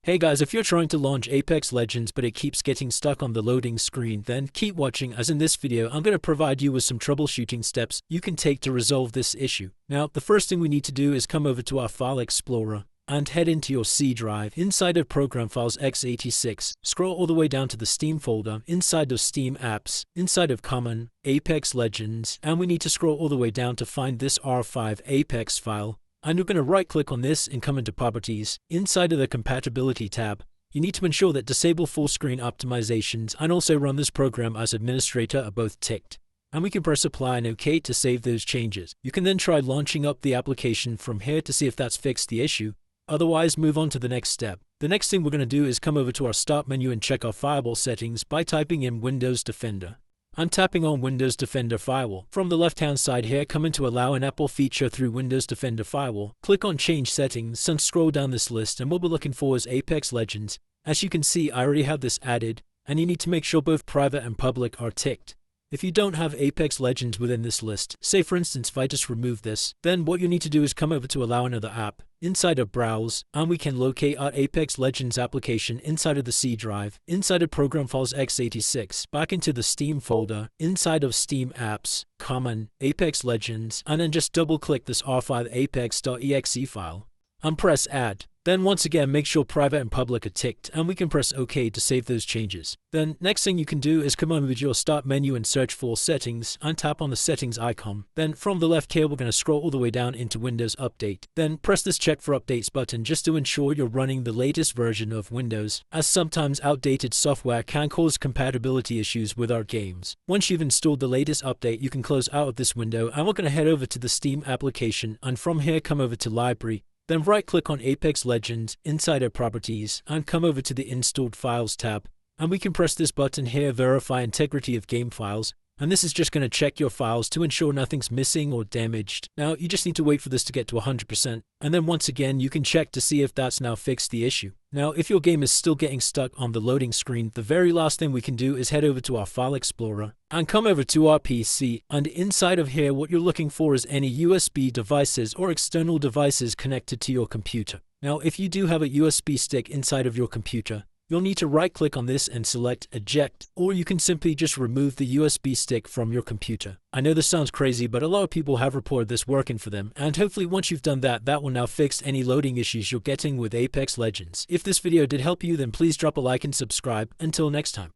Hey guys, if you're trying to launch Apex Legends but it keeps getting stuck on the loading screen, then keep watching, as in this video I'm going to provide you with some troubleshooting steps you can take to resolve this issue. Now, the first thing we need to do is come over to our File Explorer and head into your C drive. Inside of Program Files x86, scroll all the way down to the Steam folder, inside of Steam Apps, inside of Common, Apex Legends, and we need to scroll all the way down to find this R5 Apex file. And you're going to right click on this and come into Properties. Inside of the Compatibility tab, you need to ensure that Disable Full Screen Optimizations and also Run this program as administrator are both ticked. And we can press Apply and OK to save those changes. You can then try launching up the application from here to see if that's fixed the issue. Otherwise, move on to the next step. The next thing we're going to do is come over to our Start menu and check our firewall settings by typing in Windows Defender. I'm tapping on Windows Defender Firewall. From the left-hand side here, come into Allow an Apple feature through Windows Defender Firewall. Click on Change Settings and scroll down this list, and what we're looking for is Apex Legends. As you can see, I already have this added, and you need to make sure both private and public are ticked. If you don't have Apex Legends within this list, say for instance if I just remove this, then what you need to do is come over to Allow another app, inside of Browse, and we can locate our Apex Legends application inside of the C drive, inside of Program Files x86, back into the Steam folder, inside of Steam Apps, Common, Apex Legends, and then just double click this R5 apex.exe file, and press Add. Then once again make sure private and public are ticked, and we can press OK to save those changes. Then next thing you can do is come over to your Start menu and search for Settings and tap on the Settings icon. Then from the left here we're going to scroll all the way down into Windows Update. Then press this Check for Updates button just to ensure you're running the latest version of Windows, as sometimes outdated software can cause compatibility issues with our games. Once you've installed the latest update, you can close out of this window, and we're going to head over to the Steam application, and from here come over to Library. Then right-click on Apex Legends inside of Properties and come over to the Installed Files tab. And we can press this button here, Verify Integrity of Game Files. And this is just going to check your files to ensure nothing's missing or damaged. Now, you just need to wait for this to get to 100%. And then once again, you can check to see if that's now fixed the issue. Now, if your game is still getting stuck on the loading screen, the very last thing we can do is head over to our File Explorer and come over to our PC. And inside of here, what you're looking for is any USB devices or external devices connected to your computer. Now, if you do have a USB stick inside of your computer, you'll need to right-click on this and select Eject, or you can simply just remove the USB stick from your computer. I know this sounds crazy, but a lot of people have reported this working for them, and hopefully once you've done that, that will now fix any loading issues you're getting with Apex Legends. If this video did help you, then please drop a like and subscribe. Until next time.